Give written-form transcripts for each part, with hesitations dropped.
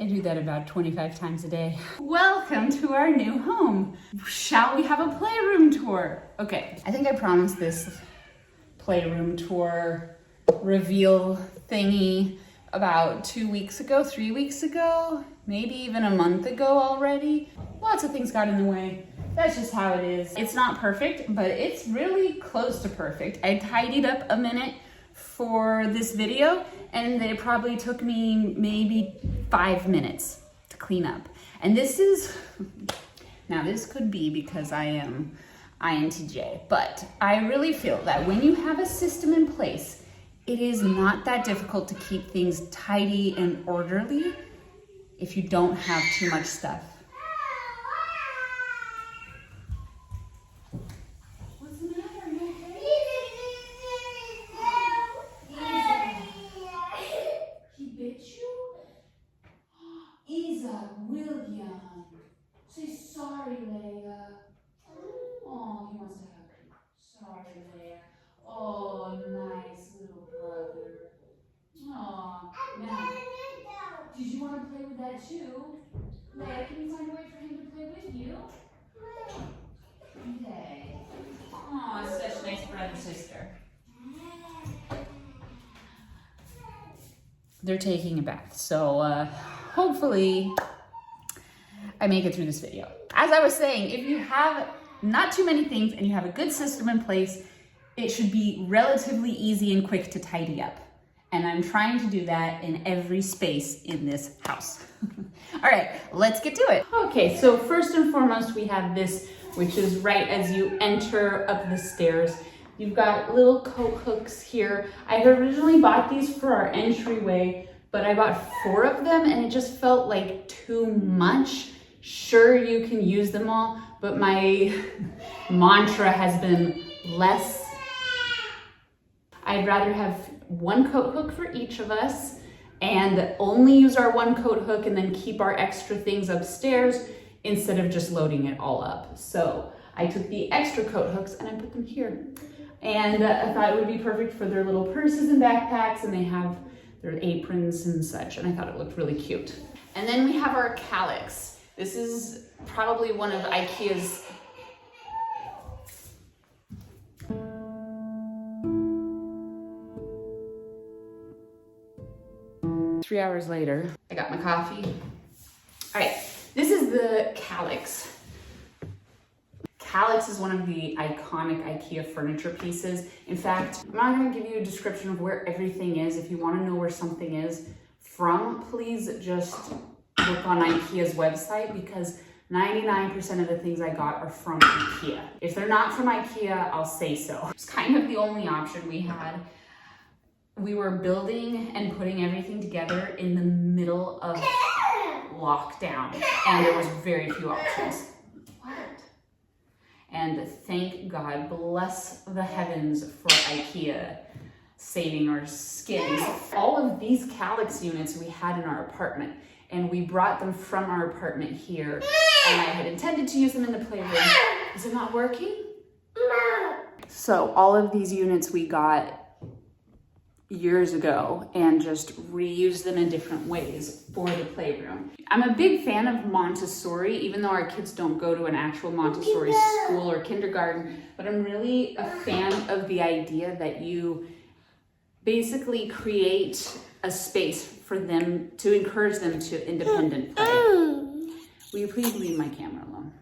I do that about 25 times a day. Welcome to our new home. Shall we have a playroom tour? Okay, I think I promised this playroom tour reveal thingy about 2 weeks ago, 3 weeks ago, maybe even a month ago already. Lots of things got in the way. That's just how it is. It's not perfect, but it's really close to perfect. I tidied up a minute for this video, and it probably took me maybe 5 minutes to clean up. And this is, now this could be because I am INTJ, but I really feel that when you have a system in place, it is not that difficult to keep things tidy and orderly if you don't have too much stuff. Say sorry, Leia. Oh, he wants to hug you. Sorry, Leia. Oh, nice little brother. Oh, now, did you want to play with that too? Leia, can you find a way for him to play with you? Okay. Oh, such nice brother and sister. They're taking a bath, so hopefully I make it through this video. As I was saying, if you have not too many things and you have a good system in place, it should be relatively easy and quick to tidy up. And I'm trying to do that in every space in this house. All right, let's get to it. Okay, so first and foremost, we have this, which is right as you enter up the stairs. You've got little coat hooks here. I had originally bought these for our entryway, but I bought 4 of them and it just felt like too much. Sure, you can use them all, but my mantra has been less. I'd rather have 1 coat hook for each of us and only use our 1 coat hook and then keep our extra things upstairs instead of just loading it all up. So I took the extra coat hooks and I put them here. And I thought it would be perfect for their little purses and backpacks, and they have their aprons and such, and I thought it looked really cute. And then we have our calyx. This is probably one of IKEA's Three hours later, I got my coffee. All right, this is the calyx. Calyx is one of the iconic IKEA furniture pieces. In fact, I'm not gonna give you a description of where everything is. If you wanna know where something is from, please just look on IKEA's website, because 99% of the things I got are from IKEA. If they're not from IKEA, I'll say so. It's kind of the only option we had. We were building and putting everything together in the middle of lockdown, and there was very few options. And thank God, bless the heavens for IKEA saving our skins. All of these calyx units we had in our apartment, and we brought them from our apartment here, and I had intended to use them in the playroom. Is it not working? So all of these units we got years ago and just reuse them in different ways for the playroom. I'm a big fan of Montessori, even though our kids don't go to an actual Montessori school or kindergarten, but I'm really a fan of the idea that you basically create a space for them to encourage them to independent play. Will you please leave my camera alone?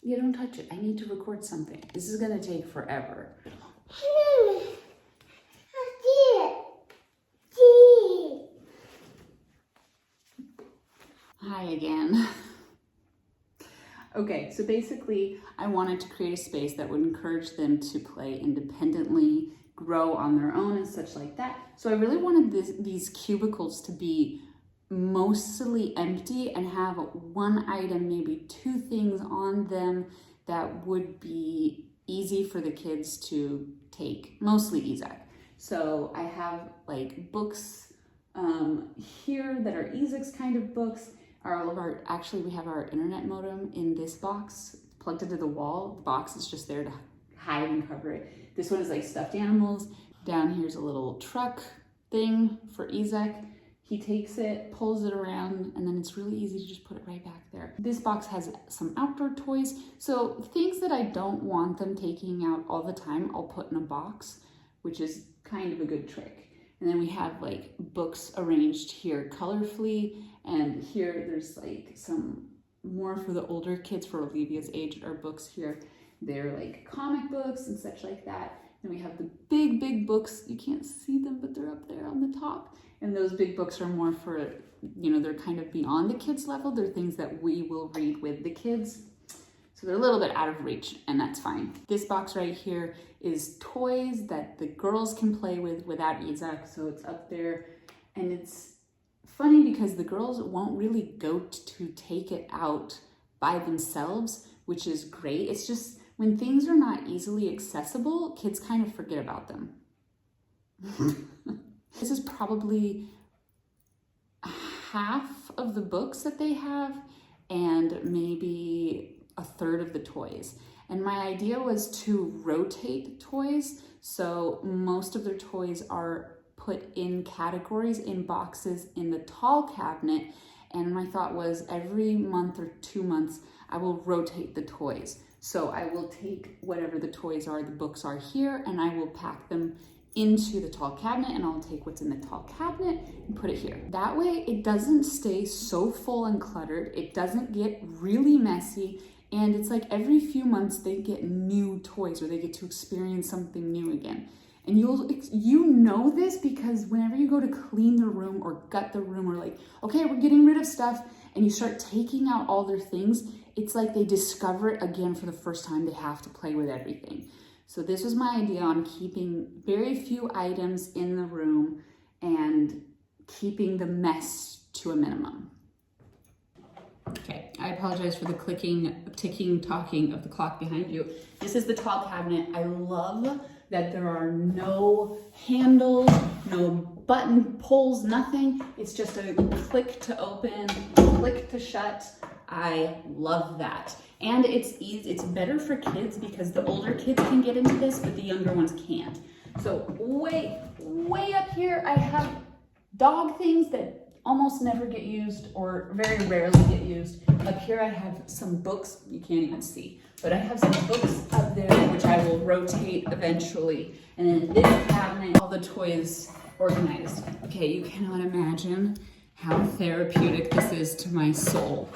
Yeah, don't touch it. I need to record something. This is gonna take forever. Hi again. Okay, so basically I wanted to create a space that would encourage them to play independently, grow on their own and such like that. So I really wanted these cubicles to be mostly empty and have 1 item, maybe 2 things on them that would be easy for the kids to take, mostly Isaac. So I have like books here that are Isaac's kind of books. Actually we have our internet modem in this box plugged into the wall. The box is just there to hide and cover it. This one is like stuffed animals. Down here's a little truck thing for Isaac. He takes it, pulls it around, and then it's really easy to just put it right back there. This box has some outdoor toys. So things that I don't want them taking out all the time, I'll put in a box, which is kind of a good trick. And then we have like books arranged here colorfully, and here there's like some more for the older kids, for Olivia's age, are books here. They're like comic books and such like that. Then we have the big books. You can't see them, but they're up there on the top. And those big books are more for, you know, they're kind of beyond the kids level. They're things that we will read with the kids. So they're a little bit out of reach, and that's fine. This box right here is toys that the girls can play with without Isaac. So it's up there, and it's funny because the girls won't really go to take it out by themselves, which is great. It's just when things are not easily accessible, kids kind of forget about them. This is probably half of the books that they have and maybe a third of the toys. And my idea was to rotate toys. So most of their toys are put in categories, in boxes, in the tall cabinet. And my thought was every month or 2 months, I will rotate the toys. So I will take whatever the toys are, the books are here, and I will pack them into the tall cabinet, and I'll take what's in the tall cabinet and put it here. That way it doesn't stay so full and cluttered. It doesn't get really messy. And it's like every few months they get new toys, or they get to experience something new again. And you know this because whenever you go to clean the room or gut the room, or like, okay, we're getting rid of stuff, and you start taking out all their things, it's like they discover it again for the first time. They have to play with everything. So this was my idea on keeping very few items in the room and keeping the mess to a minimum. Okay, I apologize for the clicking, ticking, talking of the clock behind you. This is the tall cabinet. I love that there are no handles, no button pulls, nothing. It's just a click to open, click to shut. I love that. And it's easy, it's better for kids because the older kids can get into this, but the younger ones can't. So way up here, I have dog things that almost never get used or very rarely get used. Up here I have some books, you can't even see, but I have some books up there which I will rotate eventually. And then in this cabinet, all the toys organized. Okay, you cannot imagine how therapeutic this is to my soul.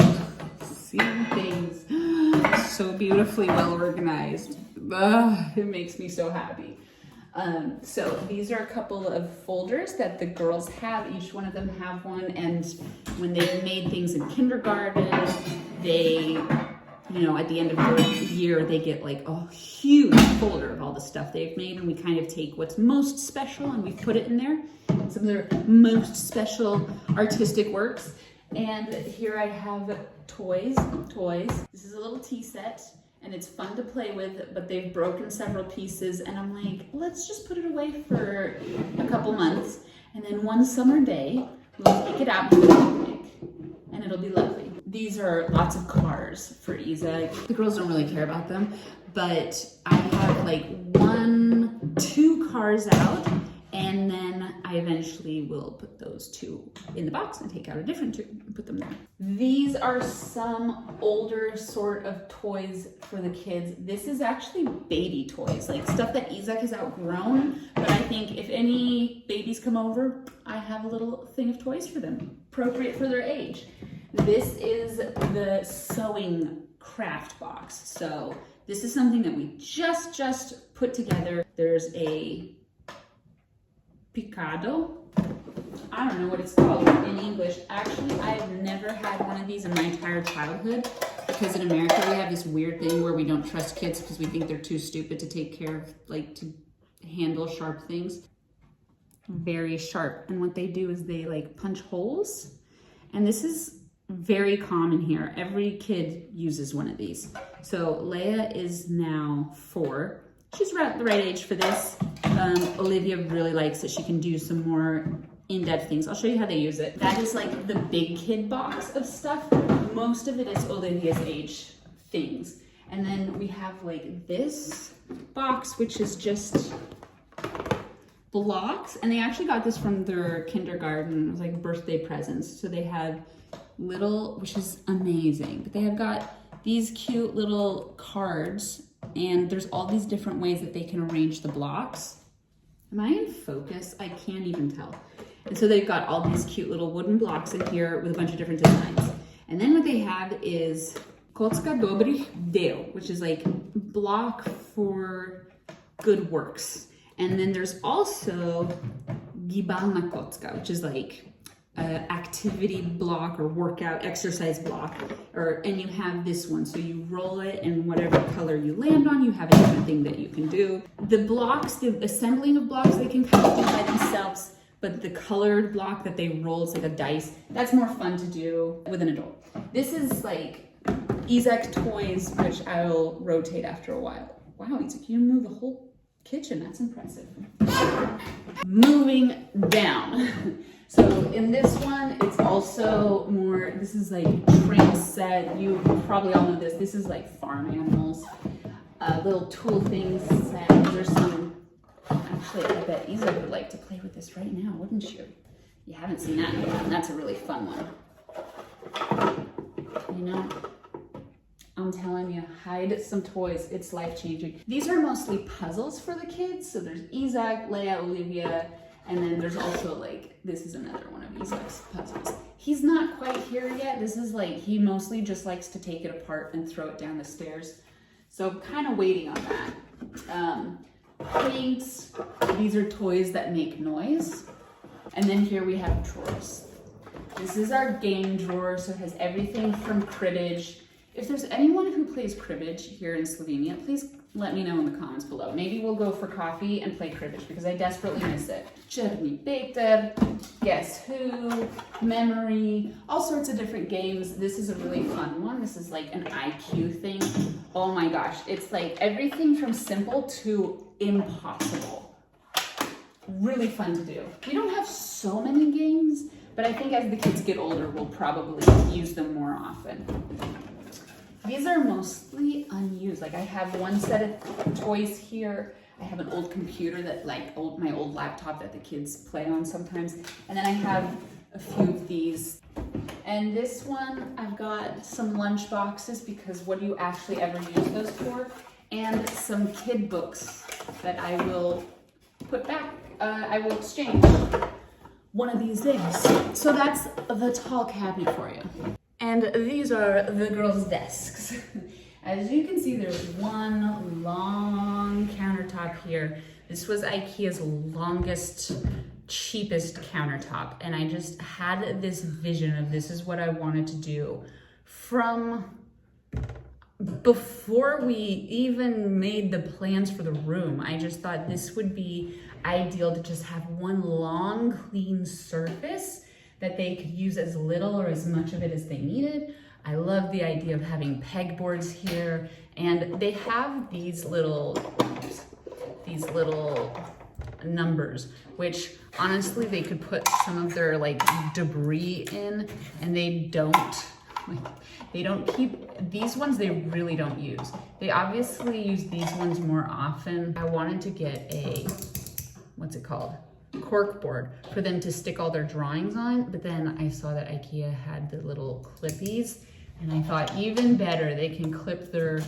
Seeing things so beautifully well organized. It makes me so happy. So these are a couple of folders that the girls have. Each one of them have one. And when they've made things in kindergarten, they, you know, at the end of the year, they get like a huge folder of all the stuff they've made. And we kind of take what's most special and we put it in there. Some of their most special artistic works. And here I have toys. This is a little tea set. And it's fun to play with, but they've broken several pieces. And I'm like, let's just put it away for a couple months. And then one summer day, we'll take it out and have a picnic. And it'll be lovely. These are lots of cars for Isaac. The girls don't really care about them, but I have like 1, 2 cars out. And then I eventually will put those 2 in the box and take out a different 2 and put them there. These are some older sort of toys for the kids. This is actually baby toys, like stuff that Isaac has outgrown. But I think if any babies come over, I have a little thing of toys for them, appropriate for their age. This is the sewing craft box. So this is something that we just put together. There's a picado. I don't know what it's called in English. Actually, I've never had one of these in my entire childhood because in America we have this weird thing where we don't trust kids because we think they're too stupid to take care of, like to handle sharp things. Very sharp. And what they do is they like punch holes. And this is very common here. Every kid uses one of these. So Leia is now 4. She's around the right age for this. Olivia really likes it. She can do some more in-depth things. I'll show you how they use it. That is like the big kid box of stuff. Most of it is Olivia's age things. And then we have like this box, which is just blocks, and they actually got this from their kindergarten. It was like birthday presents. So they have little, which is amazing, but they have got these cute little cards, and there's all these different ways that they can arrange the blocks. Am I in focus? I can't even tell. And so they've got all these cute little wooden blocks in here with a bunch of different designs. And then what they have is Kocka dobrih del, which is like block for good works. And then there's also gibalna kocka, which is like activity block or workout exercise block, and you have this one, so you roll it, and whatever color you land on, you have a different thing that you can do. The blocks, the assembling of blocks, they can kind of do by themselves, but the colored block that they roll is like a dice. That's more fun to do with an adult. This is like Isaac toys, which I'll rotate after a while. Wow, Isaac, you move the whole kitchen. That's impressive. Moving down. So in this one, it's also more, this is like train set. You probably all know this. This is like farm animals, little tool things. And there's some, actually, I bet Isaac would like to play with this right now, wouldn't you? You haven't seen that yet, and that's a really fun one. You know, I'm telling you, hide some toys. It's life-changing. These are mostly puzzles for the kids. So there's Isaac, Leia, Olivia, and then there's also like, this is another one of Isaac's puzzles. He's not quite here yet. This is like, he mostly just likes to take it apart and throw it down the stairs. So kind of waiting on that. Paints, these are toys that make noise. And then here we have drawers. This is our game drawer, so it has everything from cribbage. If there's anyone who plays cribbage here in Slovenia, please let me know in the comments below. Maybe we'll go for coffee and play cribbage because I desperately miss it. Černý Peter, Guess Who, Memory, all sorts of different games. This is a really fun one. This is like an IQ thing. Oh my gosh, it's like everything from simple to impossible. Really fun to do. We don't have so many games, but I think as the kids get older, we'll probably use them more often. These are mostly unused. Like I have one set of toys here. I have an old computer that my old laptop that the kids play on sometimes. And then I have a few of these. And this one, I've got some lunch boxes because what do you actually ever use those for? And some kid books that I will put back. I will exchange one of these days. So that's the tall cabinet for you. And these are the girls' desks. As you can see, there's one long countertop here. This was IKEA's longest, cheapest countertop. And I just had this vision of this is what I wanted to do from before we even made the plans for the room. I just thought this would be ideal to just have one long, clean surface that they could use as little or as much of it as they needed. I love the idea of having pegboards here, and they have these little numbers, which honestly they could put some of their like debris in, and they don't keep these ones. They really don't use. They obviously use these ones more often. I wanted to get a, what's it called? Cork board for them to stick all their drawings on, but then I saw that IKEA had the little clippies, and I thought even better, they can clip their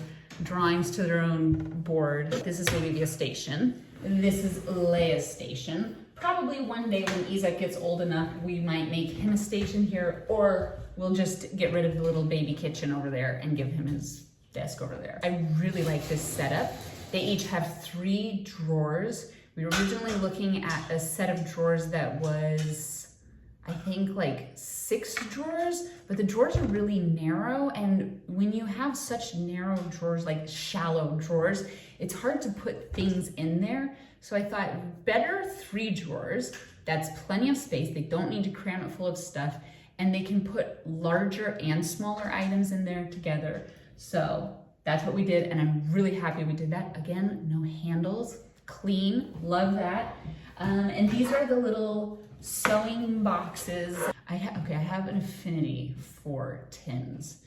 drawings to their own board. This is Olivia's station. This is Leia's station. Probably one day when Isaac gets old enough, we might make him a station here, or we'll just get rid of the little baby kitchen over there and give him his desk over there. I really like this setup. They each have 3 drawers. We were originally looking at a set of drawers that was, I think, like 6 drawers, but the drawers are really narrow, and when you have such narrow drawers, like shallow drawers, it's hard to put things in there. So I thought better 3 drawers. That's plenty of space. They don't need to cram it full of stuff, and they can put larger and smaller items in there together. So that's what we did, and I'm really happy we did that. Again, no handles. Clean, love that. And these are the little sewing boxes. I have an affinity for tins.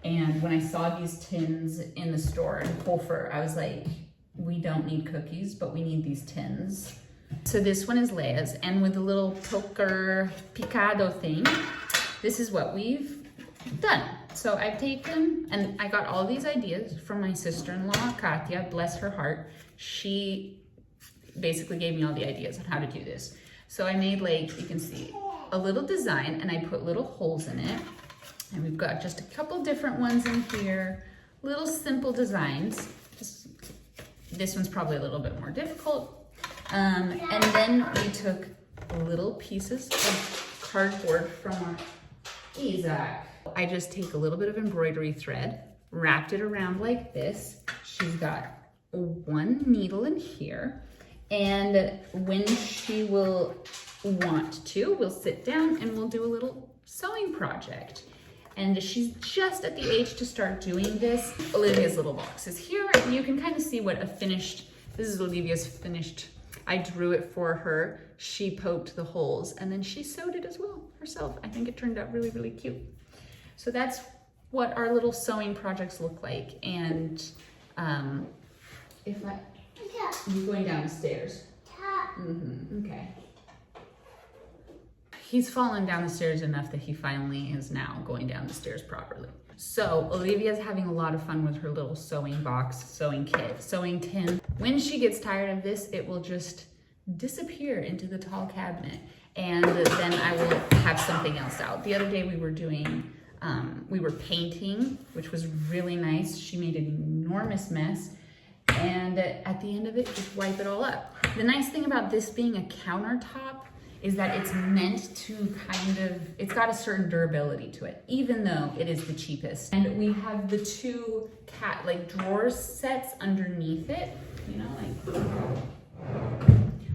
And when I saw these tins in the store in Hofer, I was like, we don't need cookies, but we need these tins. So this one is Leia's, and with the little poker picado thing, this is what we've done. So I've taken, and I got all these ideas from my sister-in-law, Katya, bless her heart. She basically gave me all the ideas on how to do this. So I made, like, you can see, a little design, and I put little holes in it. And we've got just a couple different ones in here, little simple designs. This one's probably a little bit more difficult. And then we took little pieces of cardboard from our Isaac. I just take a little bit of embroidery thread, wrapped it around like this. She's got one needle in here, and when she will want to, we'll sit down and we'll do a little sewing project. And she's just at the age to start doing this. Olivia's little box is here, and you can kind of see what a finished, this is Olivia's finished. I drew it for her. She poked the holes, and then she sewed it as well herself. I think it turned out really, really cute. So that's what our little sewing projects look like. And you're going down the stairs. Okay. He's fallen down the stairs enough that he finally is now going down the stairs properly. So Olivia's having a lot of fun with her little sewing box, sewing kit, sewing tin. When she gets tired of this, it will just disappear into the tall cabinet, and then I will have something else out. The other day we were doing, we were painting, which was really nice. She made an enormous mess, and at the end of it, just wipe it all up. The nice thing about this being a countertop is that it's meant to kind of, it's got a certain durability to it, even though it is the cheapest. And we have the two drawer sets underneath it, you know, like,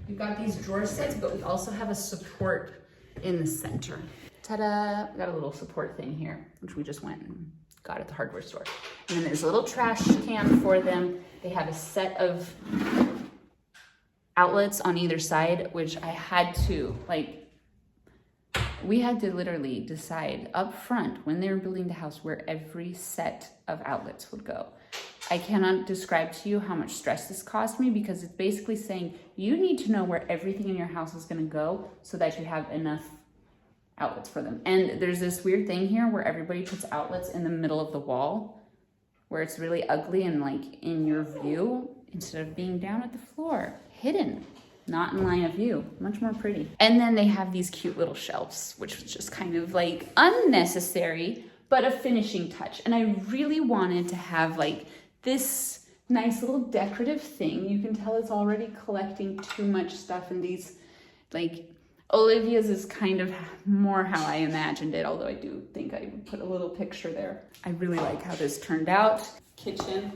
we've got these drawer sets, but we also have a support in the center. Ta-da, we got a little support thing here, which we just went and got at the hardware store. And then there's a little trash can for them. They have a set of outlets on either side, which I had to, we had to literally decide up front when they were building the house where every set of outlets would go. I cannot describe to you how much stress this cost me, because it's basically saying you need to know where everything in your house is going to go so that you have enough outlets for them. And there's this weird thing here where everybody puts outlets in the middle of the wall, where it's really ugly and like in your view instead of being down at the floor, hidden, not in line of view, much more pretty. And then they have these cute little shelves, which was just kind of like unnecessary, but a finishing touch. And I really wanted to have like this nice little decorative thing. You can tell it's already collecting too much stuff, and these, like, Olivia's is kind of more how I imagined it, although I do think I would put a little picture there. I really like how this turned out. Kitchen,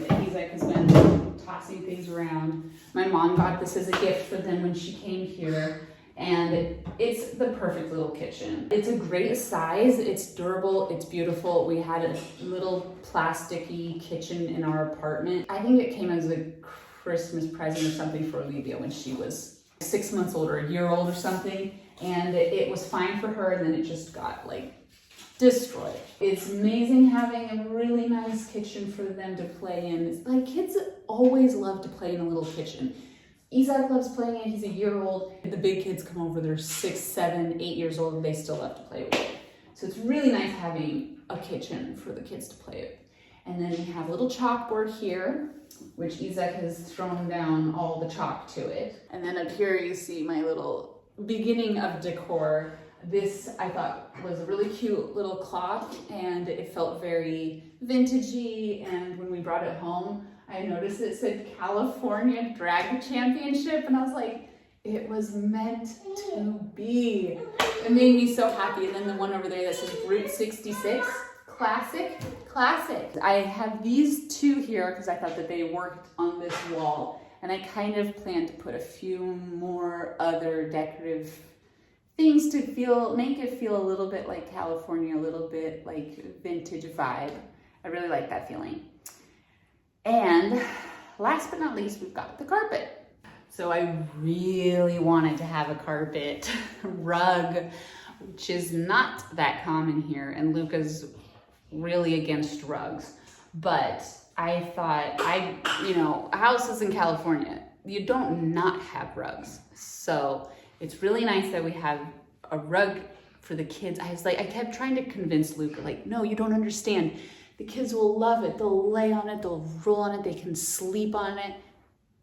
Isaac has been tossing things around. My mom got this as a gift for them when she came here, and it's the perfect little kitchen. It's a great size, it's durable, it's beautiful. We had a little plasticky kitchen in our apartment. I think it came as a Christmas present or something for Olivia when she was 6 months old or a year old or something, and it was fine for her, and then it just got like destroyed. It's amazing having a really nice kitchen for them to play in. It's like, kids always love to play in a little kitchen. Isaac loves playing it, he's a year old. The big kids come over, they're 6, 7, 8 years old, and they still love to play with it. So it's really nice having a kitchen for the kids to play with. And then we have a little chalkboard here, which Isaac has thrown down all the chalk to it. And then up here you see my little beginning of decor. This I thought was a really cute little clock, and it felt very vintagey, and when we brought it home, I noticed it said California Drag Championship, and I was like, it was meant to be. It made me so happy. And then the one over there that says Route 66, classic. I have these two here because I thought that they worked on this wall, and I kind of plan to put a few more other decorative things to make it feel a little bit like California, a little bit like vintage vibe. I really like that feeling. And last but not least, we've got the carpet. So I really wanted to have a carpet rug, which is not that common here, and Luka's really against rugs, but I thought, houses in California, you don't not have rugs. So it's really nice that we have a rug for the kids. I kept trying to convince Luka, like, no, you don't understand. The kids will love it. They'll lay on it, they'll roll on it, they can sleep on it.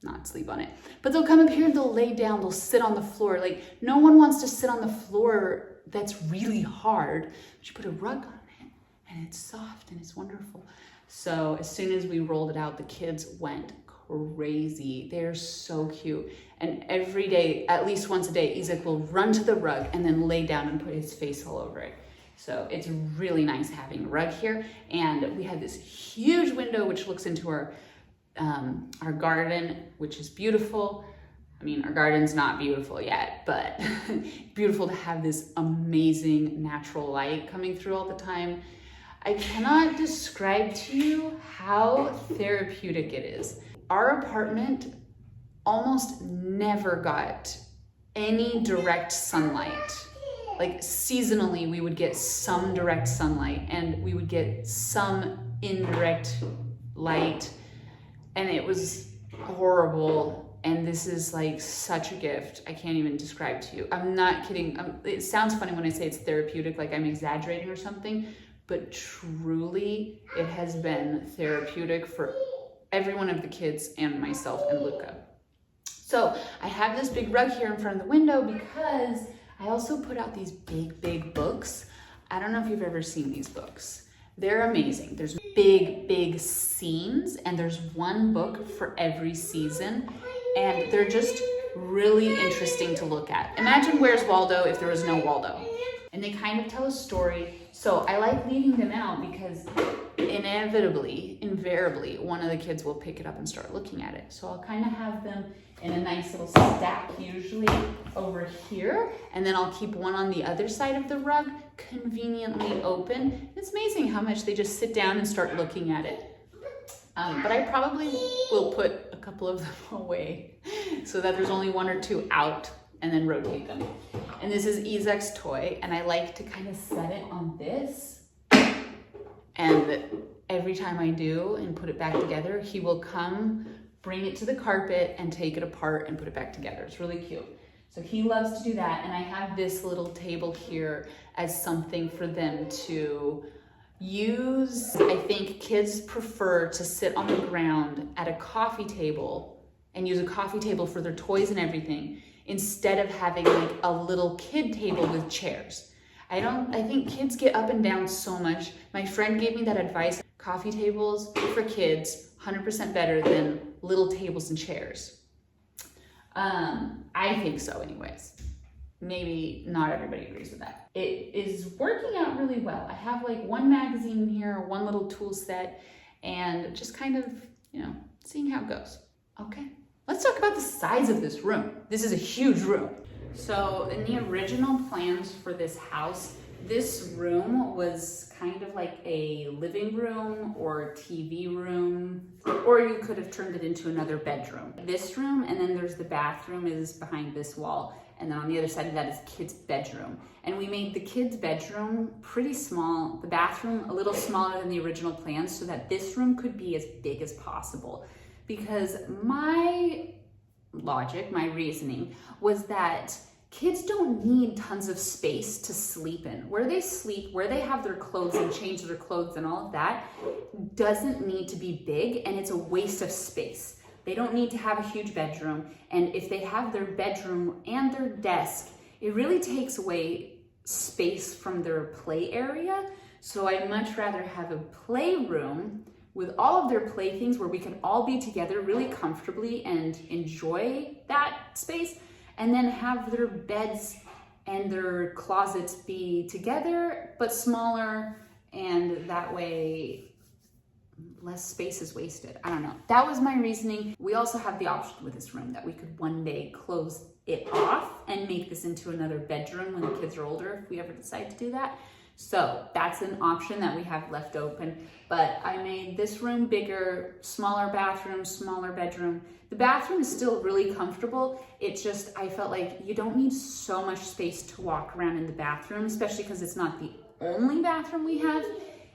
Not sleep on it, but they'll come up here and they'll lay down, they'll sit on the floor. Like, no one wants to sit on the floor that's really hard, but you put a rug on it and it's soft and it's wonderful. So as soon as we rolled it out, the kids went crazy. They're so cute. And every day, at least once a day, Isaac will run to the rug and then lay down and put his face all over it. So it's really nice having a rug here. And we have this huge window which looks into our garden, which is beautiful. I mean, our garden's not beautiful yet, but beautiful to have this amazing natural light coming through all the time. I cannot describe to you how therapeutic it is. Our apartment almost never got any direct sunlight. Like seasonally, we would get some direct sunlight and we would get some indirect light, and it was horrible. And this is like such a gift. I can't even describe to you. I'm not kidding. It sounds funny when I say it's therapeutic, like I'm exaggerating or something, but truly it has been therapeutic for every one of the kids and myself and Luka. So I have this big rug here in front of the window because I also put out these big books. I don't know if you've ever seen these books. They're amazing. There's big scenes, and there's one book for every season, and they're just really interesting to look at. Imagine Where's Waldo if there was no Waldo. And they kind of tell a story. So I like leaving them out because invariably, one of the kids will pick it up and start looking at it. So I'll kind of have them in a nice little stack, usually over here. And then I'll keep one on the other side of the rug, conveniently open. It's amazing how much they just sit down and start looking at it. But I probably will put a couple of them away so that there's only one or two out, and then rotate them. And this is Isaac's toy, and I like to kind of set it on this. And every time I do and put it back together, he will come, bring it to the carpet and take it apart and put it back together. It's really cute. So he loves to do that. And I have this little table here as something for them to use. I think kids prefer to sit on the ground at a coffee table and use a coffee table for their toys and everything, instead of having like a little kid table with chairs. I think kids get up and down so much. My friend gave me that advice. Coffee tables for kids, 100% better than little tables and chairs. I think so anyways. Maybe not everybody agrees with that. It is working out really well. I have like one magazine here, one little tool set, and just kind of, seeing how it goes. Okay. Let's talk about the size of this room. This is a huge room. So in the original plans for this house, this room was kind of like a living room or TV room, or you could have turned it into another bedroom. This room, and then there's the bathroom is behind this wall, and then on the other side of that is kids' bedroom. And we made the kids' bedroom pretty small, the bathroom a little smaller than the original plans, so that this room could be as big as possible. Because my logic, my reasoning was that kids don't need tons of space to sleep in. Where they sleep, where they have their clothes and change their clothes and all of that doesn't need to be big, and it's a waste of space. They don't need to have a huge bedroom, and if they have their bedroom and their desk, it really takes away space from their play area. So I'd much rather have a playroom with all of their playthings where we can all be together really comfortably and enjoy that space, and then have their beds and their closets be together but smaller, and that way less space is wasted. I don't know. That was my reasoning. We also have the option with this room that we could one day close it off and make this into another bedroom when the kids are older, if we ever decide to do that. So that's an option that we have left open, but I made this room bigger, smaller bathroom, smaller bedroom. The bathroom is still really comfortable. It's just, I felt like you don't need so much space to walk around in the bathroom, especially because it's not the only bathroom we have.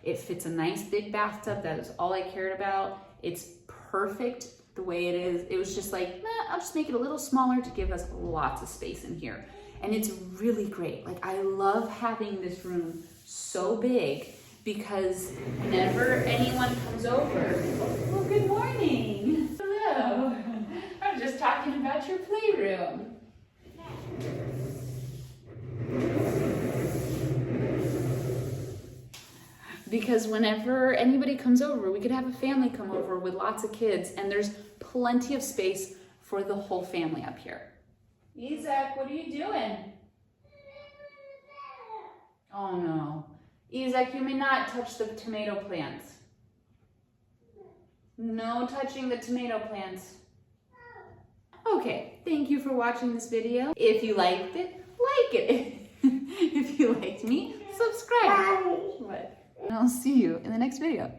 It fits a nice big bathtub. That is all I cared about. It's perfect the way it is. It was just like, I'll just make it a little smaller to give us lots of space in here. And it's really great. Like, I love having this room so big because whenever anyone comes over, well, good morning. Hello. I was just talking about your playroom. Because whenever anybody comes over, we could have a family come over with lots of kids, and there's plenty of space for the whole family up here. Isaac, what are you doing? Oh no. Isaac, you may not touch the tomato plants. No touching the tomato plants. Okay, thank you for watching this video. If you liked it, like it. If you liked me, subscribe. What? And I'll see you in the next video.